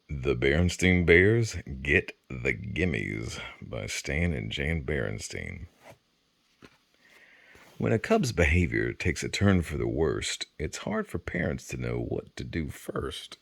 The Berenstain Bears Get the Gimmies by Stan and Jan Berenstain. When a cub's behavior takes a turn for the worst, it's hard for parents to know what to do first.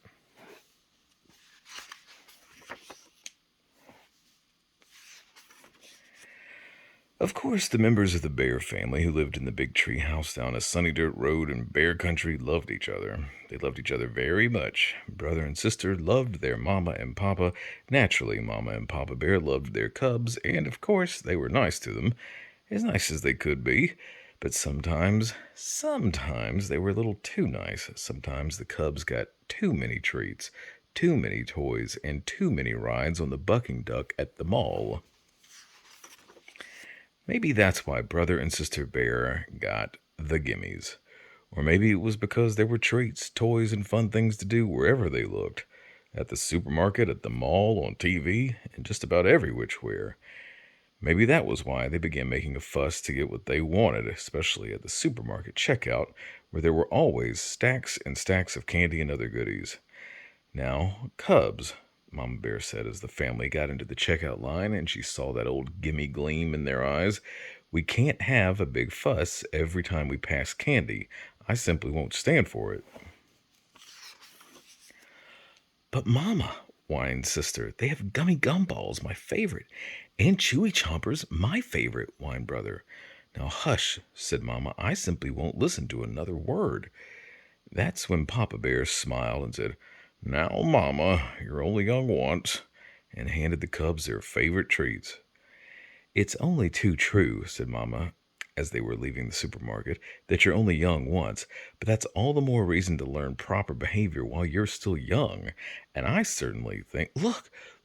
Of course, the members of the Bear family who lived in the big tree house down a sunny dirt road in Bear Country loved each other. They loved each other very much. Brother and sister loved their mama and papa. Naturally, Mama and Papa Bear loved their cubs, and of course, they were nice to them, as nice as they could be. But sometimes they were a little too nice. Sometimes the cubs got too many treats, too many toys, and too many rides on the bucking duck at the mall. Maybe that's why Brother and Sister Bear got the Gimmies. Or maybe it was because there were treats, toys, and fun things to do wherever they looked. At the supermarket, at the mall, on TV, and just about every which where. Maybe that was why they began making a fuss to get what they wanted, especially at the supermarket checkout, where there were always stacks and stacks of candy and other goodies. Now, cubs, Mama Bear said as the family got into the checkout line and she saw that old gimme gleam in their eyes. We can't have a big fuss every time we pass candy. I simply won't stand for it. But Mama, whined Sister, they have gummy gumballs, my favorite, and chewy chompers, my favorite, whined Brother. Now hush, said Mama, I simply won't listen to another word. That's when Papa Bear smiled and said, Now, Mama, you're only young once, and handed the cubs their favorite treats. It's only too true, said Mama, as they were leaving the supermarket, that you're only young once, but that's all the more reason to learn proper behavior while you're still young. And I certainly think.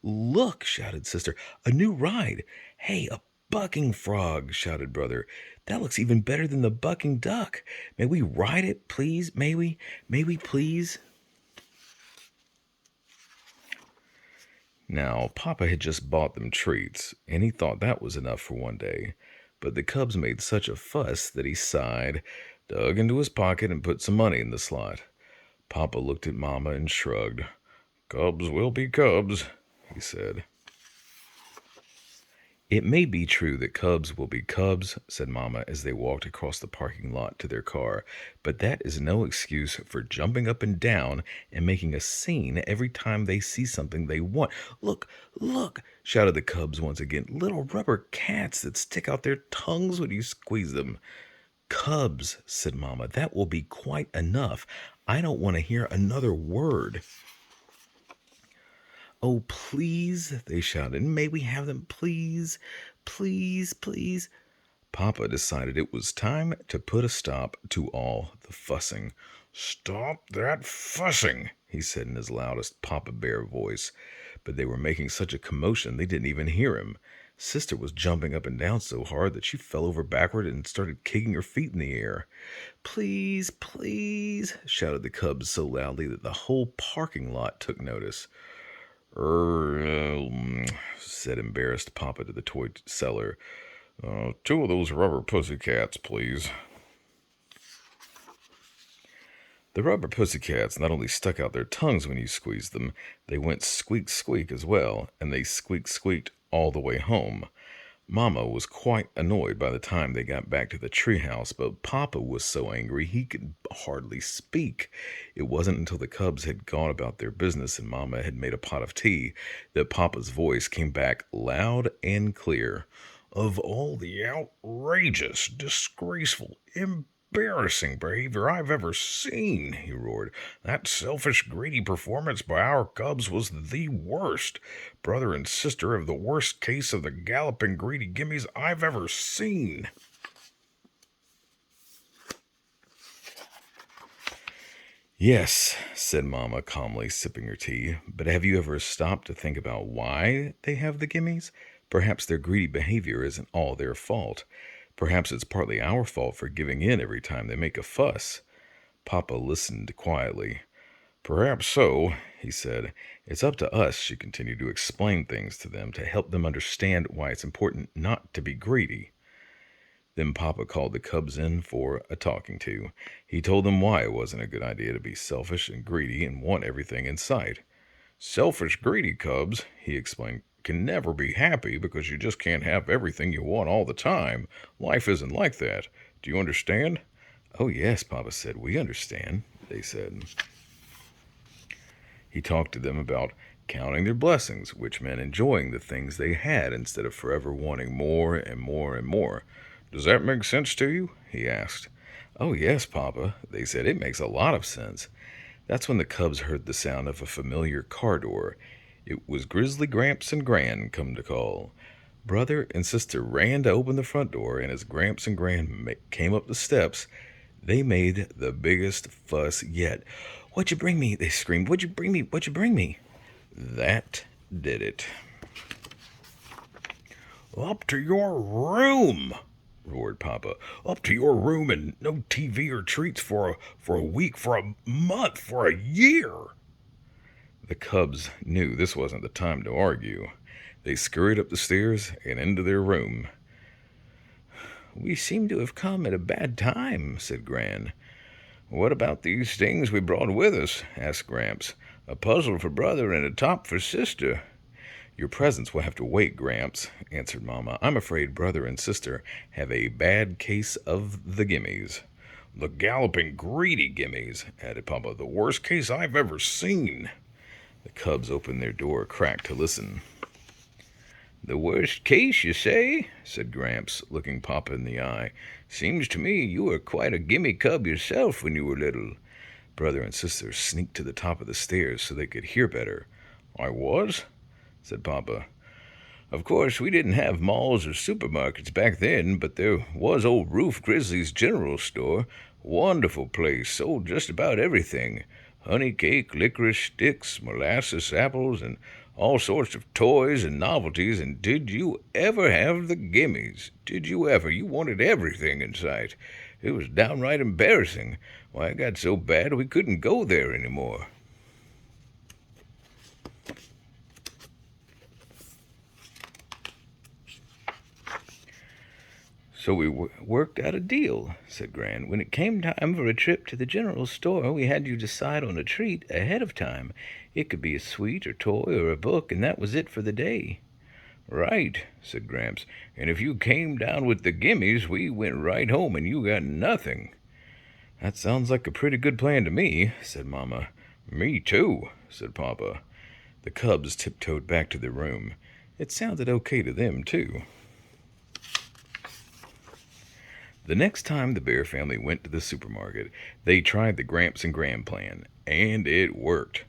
Look, shouted Sister, a new ride. Hey, a bucking frog, shouted Brother. That looks even better than the bucking duck. May we ride it, please? May we? May we, please? Now, Papa had just bought them treats, and he thought that was enough for one day. But the cubs made such a fuss that he sighed, dug into his pocket, and put some money in the slot. Papa looked at Mama and shrugged. Cubs will be cubs, he said. It may be true that cubs will be cubs, said Mama as they walked across the parking lot to their car, but that is no excuse for jumping up and down and making a scene every time they see something they want. Look, shouted the cubs once again. Little rubber cats that stick out their tongues when you squeeze them. Cubs, said Mama, that will be quite enough. I don't want to hear another word. Oh, please, they shouted. May we have them, please? Please, please. Papa decided it was time to put a stop to all the fussing. Stop that fussing, he said in his loudest Papa Bear voice. But they were making such a commotion they didn't even hear him. Sister was jumping up and down so hard that she fell over backward and started kicking her feet in the air. Please, please, shouted the cubs so loudly that the whole parking lot took notice. Said embarrassed Papa to the toy seller. Two of those rubber pussycats, please. The rubber pussycats not only stuck out their tongues when you squeezed them, they went squeak squeak as well, and they squeak squeaked all the way home. Mama was quite annoyed by the time they got back to the treehouse, but Papa was so angry he could hardly speak. It wasn't until the cubs had gone about their business and Mama had made a pot of tea that Papa's voice came back loud and clear. Of all the outrageous, disgraceful, embarrassing behavior I've ever seen, he roared. That selfish, greedy performance by our cubs was the worst. Brother and sister have the worst case of the galloping, greedy gimmies I've ever seen. Yes, said Mama, calmly sipping her tea, but have you ever stopped to think about why they have the gimmies? Perhaps their greedy behavior isn't all their fault. Perhaps it's partly our fault for giving in every time they make a fuss. Papa listened quietly. Perhaps so, he said. It's up to us, she continued, to explain things to them, to help them understand why it's important not to be greedy. Then Papa called the cubs in for a talking to. He told them why it wasn't a good idea to be selfish and greedy and want everything in sight. Selfish, greedy cubs, he explained, can never be happy because you just can't have everything you want all the time. Life isn't like that. Do you understand? Oh, yes, Papa said. We understand, they said. He talked to them about counting their blessings, which meant enjoying the things they had instead of forever wanting more and more and more. Does that make sense to you? He asked. Oh, yes, Papa, they said. It makes a lot of sense. That's when the cubs heard the sound of a familiar car door. It was Grizzly Gramps and Gran come to call. Brother and sister ran to open the front door, and as Gramps and Gran came up the steps, they made the biggest fuss yet. What'd you bring me? They screamed. What'd you bring me? What'd you bring me? That did it. Up to your room, roared Papa. Up to your room and no TV or treats for a week, for a month, for a year. The cubs knew this wasn't the time to argue. They scurried up the stairs and into their room. We seem to have come at a bad time, said Gran. What about these things we brought with us? Asked Gramps. A puzzle for brother and a top for sister. Your presents will have to wait, Gramps, answered Mama. I'm afraid brother and sister have a bad case of the Gimmies. The galloping, greedy Gimmies, added Papa. The worst case I've ever seen. The cubs opened their door a crack to listen. The worst case, you say? Said Gramps, looking Papa in the eye. Seems to me you were quite a gimme cub yourself when you were little. Brother and sister sneaked to the top of the stairs so they could hear better. I was? Said Papa. Of course, we didn't have malls or supermarkets back then, but there was old Roof Grizzly's general store. Wonderful place, sold just about everything. Honey cake, licorice sticks, molasses apples, and all sorts of toys and novelties. And did you ever have the Gimmies? Did you ever? You wanted everything in sight. It was downright embarrassing. Why, it got so bad we couldn't go there anymore. So we worked out a deal, said Gran. When it came time for a trip to the general store, we had you decide on a treat ahead of time. It could be a sweet or toy or a book, and that was it for the day. Right, said Gramps. And if you came down with the Gimmies, we went right home and you got nothing. That sounds like a pretty good plan to me, said Mama. Me too, said Papa. The cubs tiptoed back to their room. It sounded okay to them, too. The next time the Bear family went to the supermarket, they tried the Gramps and Gran plan, and it worked.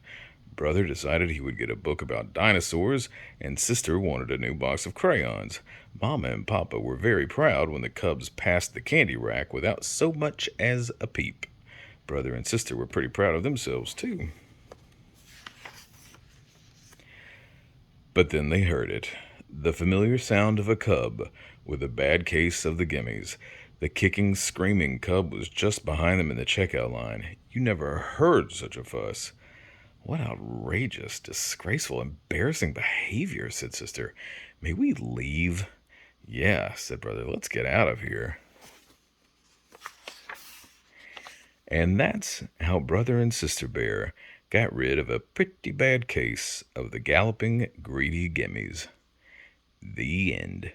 Brother decided he would get a book about dinosaurs, and sister wanted a new box of crayons. Mama and Papa were very proud when the cubs passed the candy rack without so much as a peep. Brother and sister were pretty proud of themselves, too. But then they heard it, the familiar sound of a cub with a bad case of the Gimmies. The kicking, screaming cub was just behind them in the checkout line. You never heard such a fuss. What outrageous, disgraceful, embarrassing behavior, said sister. May we leave? Yeah, said brother. Let's get out of here. And that's how Brother and Sister Bear got rid of a pretty bad case of the galloping, greedy Gimmies. The end.